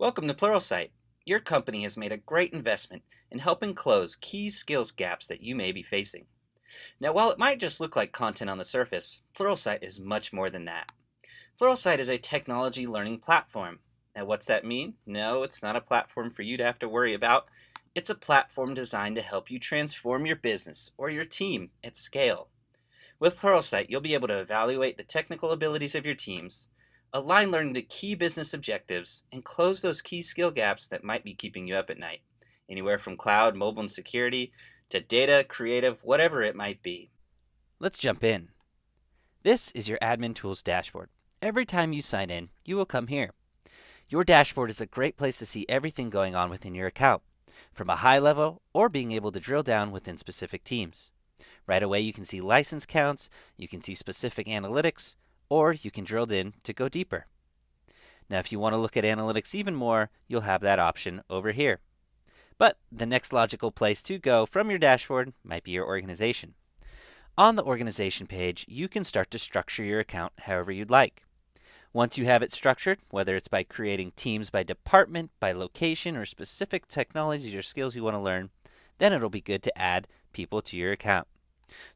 Welcome to Pluralsight. Your company has made a great investment in helping close key skills gaps that you may be facing. Now, while it might just look like content on the surface, Pluralsight is much more than that. Pluralsight is a technology learning platform. Now, what's that mean? No, it's not a platform for you to have to worry about. It's a platform designed to help you transform your business or your team at scale. With Pluralsight, you'll be able to evaluate the technical abilities of your teams, align learning to key business objectives, and close those key skill gaps that might be keeping you up at night, anywhere from cloud, mobile, and security to data, creative, whatever it might be. Let's jump in. This is your Admin Tools dashboard. Every time you sign in, you will come here. Your dashboard is a great place to see everything going on within your account, from a high level or being able to drill down within specific teams. Right away, you can see license counts, you can see specific analytics, or you can drill in to go deeper. Now, if you want to look at analytics even more, you'll have that option over here. But the next logical place to go from your dashboard might be your organization. On the organization page, you can start to structure your account however you'd like. Once you have it structured, whether it's by creating teams by department, by location, or specific technologies or skills you want to learn, then it'll be good to add people to your account.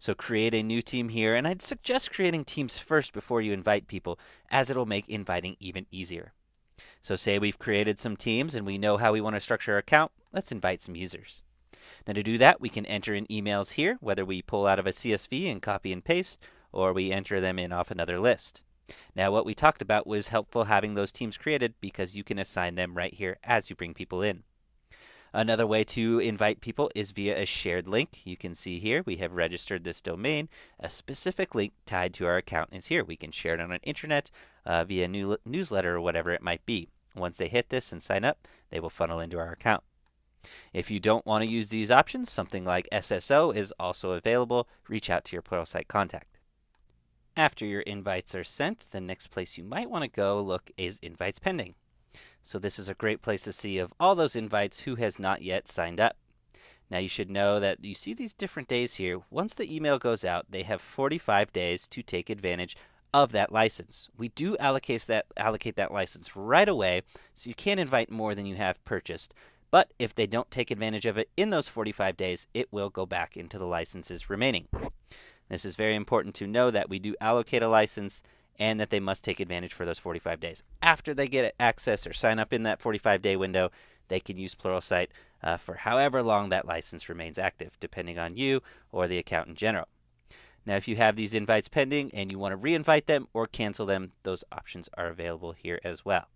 So create a new team here, and I'd suggest creating teams first before you invite people, as it'll make inviting even easier. So say we've created some teams and we know how we want to structure our account, let's invite some users. Now to do that, we can enter in emails here, whether we pull out of a CSV and copy and paste, or we enter them in off another list. Now what we talked about was helpful having those teams created because you can assign them right here as you bring people in. Another way to invite people is via a shared link. You can see here we have registered this domain. A specific link tied to our account is here. We can share it on an intranet via newsletter or whatever it might be. Once they hit this and sign up, they will funnel into our account. If you don't want to use these options, something like SSO is also available. Reach out to your Pluralsight contact. After your invites are sent, the next place you might want to go look is invites pending. So this is a great place to see of all those invites who has not yet signed up. Now you should know that you see these different days here. Once the email goes out, they have 45 days to take advantage of that license. We do allocate that license right away, so you can't invite more than you have purchased. But if they don't take advantage of it in those 45 days, it will go back into the licenses remaining. This is very important to know that we do allocate a license and that they must take advantage for those 45 days. After they get access or sign up in that 45-day window, they can use Pluralsight for however long that license remains active, depending on you or the account in general. Now, if you have these invites pending and you want to re-invite them or cancel them, those options are available here as well.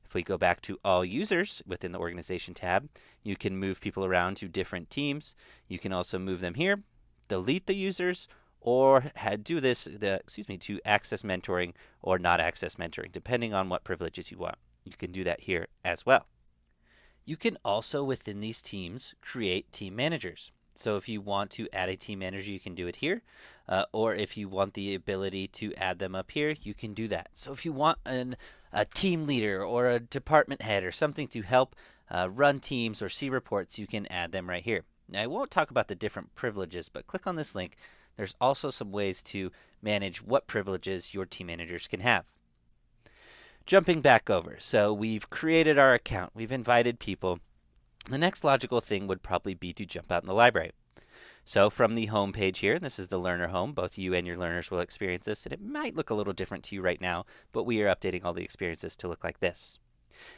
If we go back to all users within the organization tab, you can move people around to different teams. You can also move them here, delete the users, or do this to access mentoring or not access mentoring, depending on what privileges you want. You can do that here as well. You can also, within these teams, create team managers. So if you want to add a team manager, you can do it here. Or if you want the ability to add them up here, you can do that. So if you want a team leader or a department head or something to help run teams or see reports, you can add them right here. Now, I won't talk about the different privileges, but click on this link. There's also some ways to manage what privileges your team managers can have. Jumping back over, so we've created our account, we've invited people. The next logical thing would probably be to jump out in the library. So from the home page here, this is the learner home, both you and your learners will experience this, and it might look a little different to you right now, but we are updating all the experiences to look like this.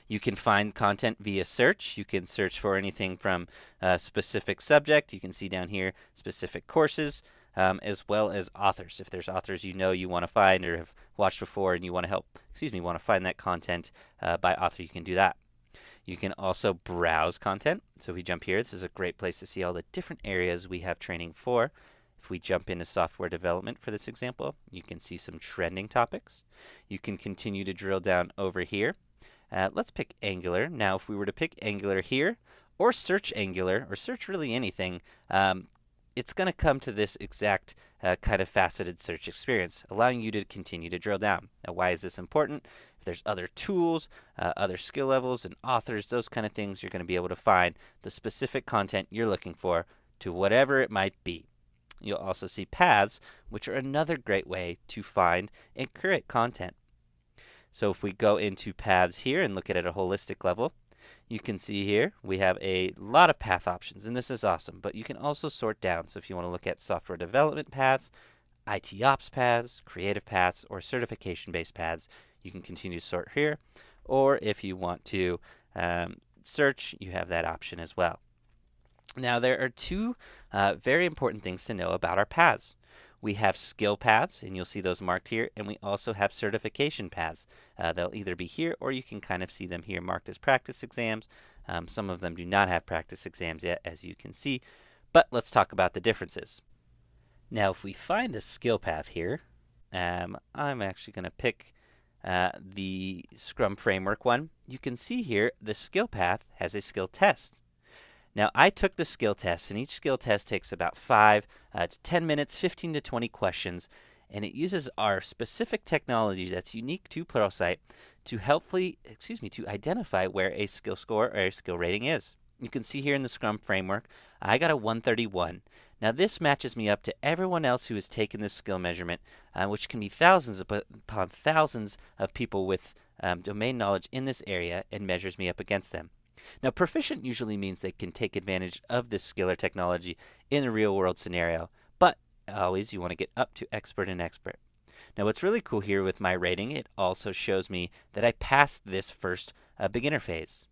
You can find content via search. You can search for anything from a specific subject. You can see down here specific courses, as well as authors. If there's authors you want to find or have watched before and you want to find that content by author, you can do that. You can also browse content. So if we jump here, this is a great place to see all the different areas we have training for. If we jump into software development for this example, you can see some trending topics. You can continue to drill down over here. Let's pick Angular. Now, if we were to pick Angular here, or search Angular, or search really anything, it's going to come to this exact kind of faceted search experience, allowing you to continue to drill down. Now, why is this important? If there's other tools, other skill levels, and authors, those kind of things, you're going to be able to find the specific content you're looking for to whatever it might be. You'll also see paths, which are another great way to find and create content. So if we go into paths here and look at it at a holistic level, you can see here we have a lot of path options, and this is awesome, but you can also sort down. So if you want to look at software development paths, IT ops paths, creative paths, or certification-based paths, you can continue to sort here. Or if you want to search, you have that option as well. Now, there are two very important things to know about our paths. We have skill paths, and you'll see those marked here, and we also have certification paths. They'll either be here, or you can kind of see them here marked as practice exams. Some of them do not have practice exams yet, as you can see, but let's talk about the differences. Now, if we find the skill path here, I'm actually going to pick the Scrum Framework one. You can see here the skill path has a skill test. Now, I took the skill test, and each skill test takes about 5 to 10 minutes, 15 to 20 questions, and it uses our specific technology that's unique to Pluralsight to to identify where a skill score or a skill rating is. You can see here in the Scrum Framework, I got a 131. Now, this matches me up to everyone else who has taken this skill measurement, which can be thousands upon thousands of people with domain knowledge in this area, and measures me up against them. Now, proficient usually means they can take advantage of this skill or technology in a real-world scenario, but always you want to get up to expert and expert. Now, what's really cool here with my rating, it also shows me that I passed this first beginner phase.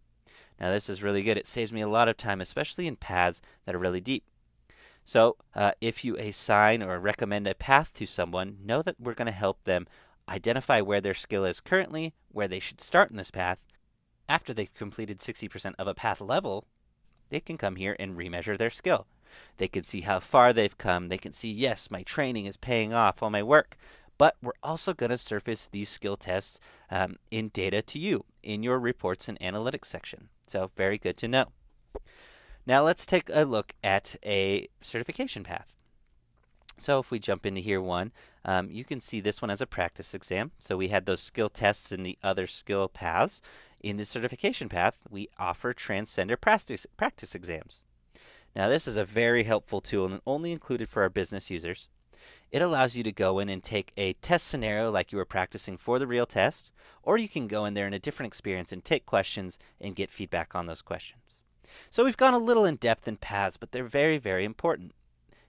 Now, this is really good. It saves me a lot of time, especially in paths that are really deep. So, if you assign or recommend a path to someone, know that we're going to help them identify where their skill is currently, where they should start in this path. After they've completed 60% of a path level, they can come here and remeasure their skill. They can see how far they've come. They can see, yes, my training is paying off, all my work. But we're also going to surface these skill tests in data to you in your reports and analytics section. So very good to know. Now let's take a look at a certification path. So if we jump into here one, you can see this one as a practice exam. So we had those skill tests in the other skill paths. In the certification path, we offer Transcender practice exams. Now, this is a very helpful tool and only included for our business users. It allows you to go in and take a test scenario like you were practicing for the real test, or you can go in there in a different experience and take questions and get feedback on those questions. So we've gone a little in depth in paths, but they're very, very important.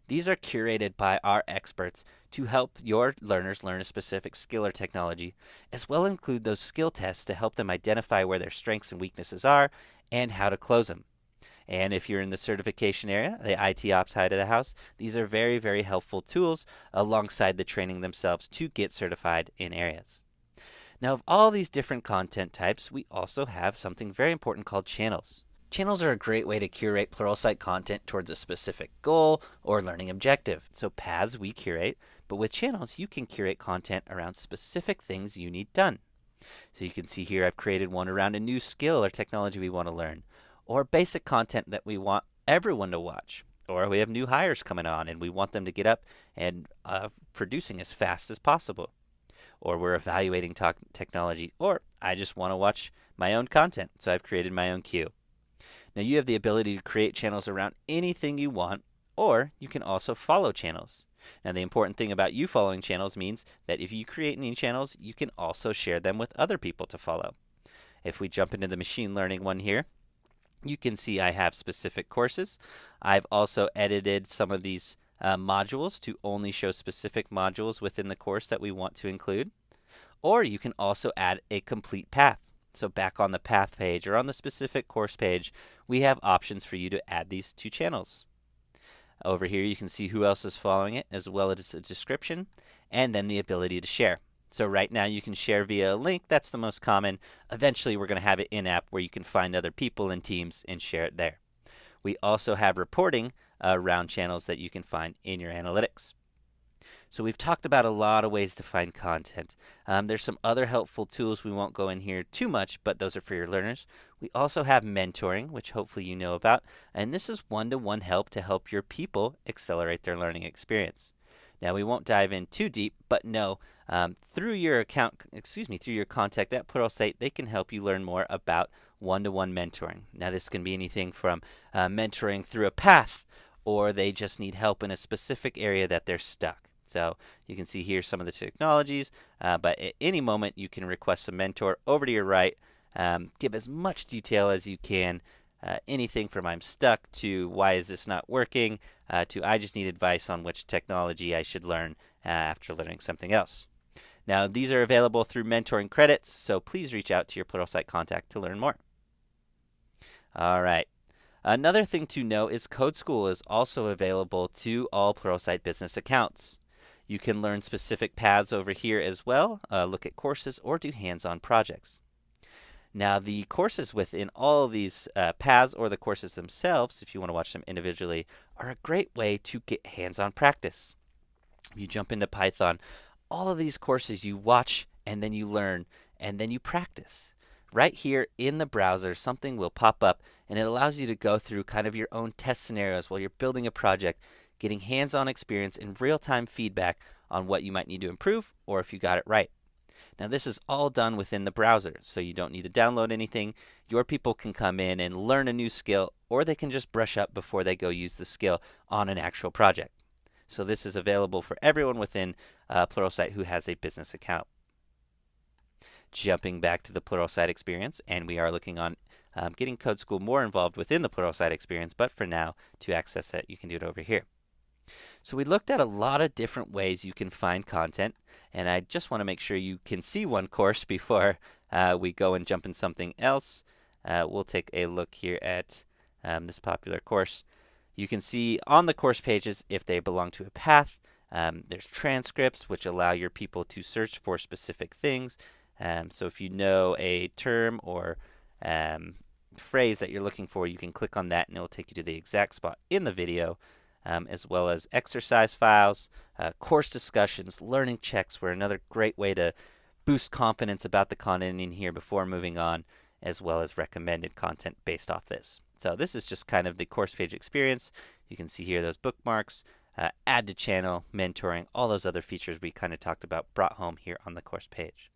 These are curated by our experts to help your learners learn a specific skill or technology, as well as include those skill tests to help them identify where their strengths and weaknesses are and how to close them. And if you're in the certification area, the IT ops side of the house, these are very, very helpful tools alongside the training themselves to get certified in areas. Now, of all these different content types, we also have something very important called channels. Channels are a great way to curate Pluralsight content towards a specific goal or learning objective. So paths we curate, but with channels you can curate content around specific things you need done. So you can see here I've created one around a new skill or technology we want to learn, or basic content that we want everyone to watch, or we have new hires coming on and we want them to get up and producing as fast as possible, or we're evaluating technology, or I just want to watch my own content, so I've created my own queue. Now you have the ability to create channels around anything you want, or you can also follow channels. Now the important thing about you following channels means that if you create any channels, you can also share them with other people to follow. If we jump into the machine learning one here, you can see I have specific courses. I've also edited some of these modules to only show specific modules within the course that we want to include. Or you can also add a complete path. So back on the path page or on the specific course page, we have options for you to add these two channels. Over here you can see who else is following it, as well as a description, and then the ability to share. So right now you can share via a link. That's the most common. Eventually we're going to have it in-app where you can find other people and teams and share it there. We also have reporting around channels that you can find in your analytics. So we've talked about a lot of ways to find content. There's some other helpful tools. We won't go in here too much, but those are for your learners. We also have mentoring, which hopefully you know about, and this is one-to-one help to help your people accelerate their learning experience. Now we won't dive in too deep, but know through your contact at Pluralsight, they can help you learn more about one-to-one mentoring. Now this can be anything from mentoring through a path, or they just need help in a specific area that they're stuck. So you can see here some of the technologies, but at any moment you can request a mentor over to your right. Give as much detail as you can. Anything from I'm stuck to why is this not working to I just need advice on which technology I should learn after learning something else. Now, these are available through mentoring credits, so please reach out to your Pluralsight contact to learn more. All right. Another thing to know is Code School is also available to all Pluralsight business accounts. You can learn specific paths over here as well, look at courses, or do hands-on projects. Now, the courses within all of these paths or the courses themselves, if you want to watch them individually, are a great way to get hands-on practice. You jump into Python, all of these courses you watch and then you learn and then you practice. Right here in the browser, something will pop up and it allows you to go through kind of your own test scenarios while you're building a project, getting hands-on experience and real-time feedback on what you might need to improve or if you got it right. Now, this is all done within the browser, so you don't need to download anything. Your people can come in and learn a new skill, or they can just brush up before they go use the skill on an actual project. So this is available for everyone within Pluralsight who has a business account. Jumping back to the Pluralsight experience, and we are looking on getting Code School more involved within the Pluralsight experience, but for now, to access it, you can do it over here. So we looked at a lot of different ways you can find content, and I just want to make sure you can see one course before we go and jump in something else. We'll take a look here at this popular course. You can see on the course pages if they belong to a path. There's transcripts, which allow your people to search for specific things. So if you know a term or phrase that you're looking for, you can click on that and it will take you to the exact spot in the video. As well as exercise files, course discussions, learning checks were another great way to boost confidence about the content in here before moving on, as well as recommended content based off this. So this is just kind of the course page experience. You can see here those bookmarks, add to channel, mentoring, all those other features we kind of talked about brought home here on the course page.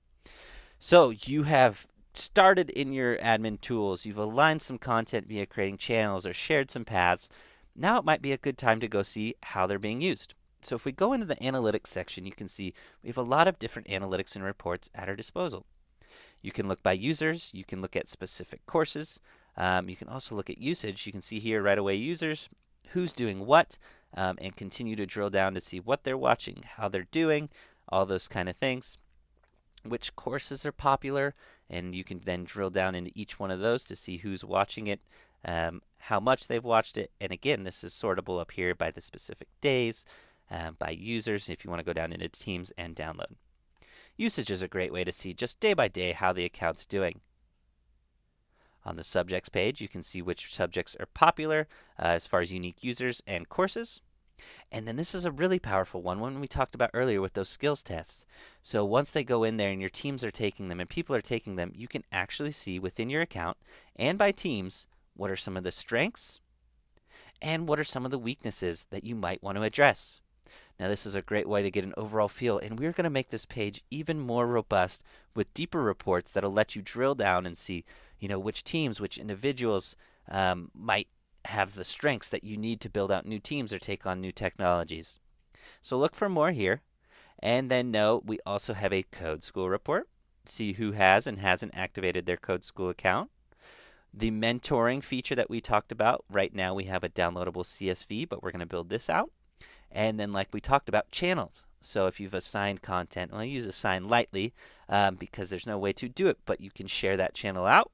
So you have started in your admin tools, you've aligned some content via creating channels or shared some paths. Now it might be a good time to go see how they're being used. So if we go into the analytics section, you can see we have a lot of different analytics and reports at our disposal. You can look by users, you can look at specific courses, you can also look at usage. You can see here right away users, who's doing what, and continue to drill down to see what they're watching, how they're doing, all those kind of things. Which courses are popular, and you can then drill down into each one of those to see who's watching it, how much they've watched it, and again, this is sortable up here by the specific days, by users, if you want to go down into teams and download. Usage is a great way to see just day by day how the account's doing. On the subjects page, you can see which subjects are popular as far as unique users and courses. And then this is a really powerful one we talked about earlier with those skills tests. So once they go in there and your teams are taking them and people are taking them, you can actually see within your account and by teams what are some of the strengths and what are some of the weaknesses that you might want to address. Now this is a great way to get an overall feel, and we're going to make this page even more robust with deeper reports that'll let you drill down and see, which teams, which individuals might have the strengths that you need to build out new teams or take on new technologies. So look for more here. And then note we also have a Code School report. See who has and hasn't activated their Code School account. The mentoring feature that we talked about, right now we have a downloadable CSV, but we're going to build this out. And then like we talked about, channels. So if you've assigned content, well, I use assign lightly because there's no way to do it, but you can share that channel out.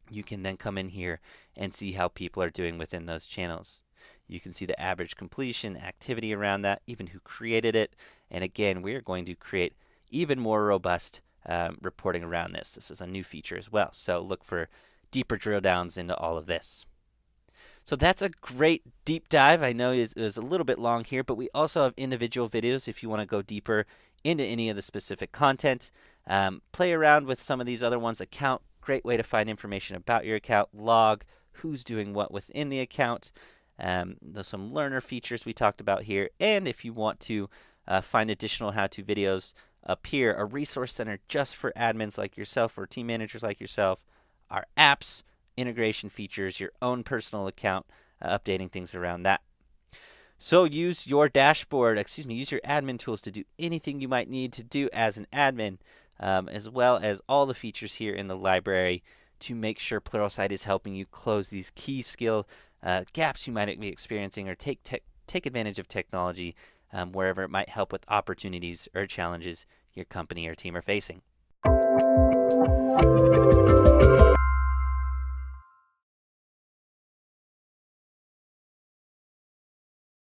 You can then come in here and see how people are doing within those channels. You can see the average completion, activity around that, even who created it. And again, we are going to create even more robust reporting around this. This is a new feature as well. So look for deeper drill downs into all of this. So that's a great deep dive. I know it was a little bit long here, but we also have individual videos if you want to go deeper into any of the specific content. Play around with some of these other ones. Account, great way to find information about your account. Log, who's doing what within the account. There's some learner features we talked about here. And if you want to find additional how-to videos up here, a resource center just for admins like yourself or team managers like yourself, our apps, integration features, your own personal account, updating things around that. So use your dashboard, use your admin tools to do anything you might need to do as an admin, as well as all the features here in the library to make sure Pluralsight is helping you close these key skill gaps you might be experiencing, or take advantage of technology wherever it might help with opportunities or challenges your company or team are facing.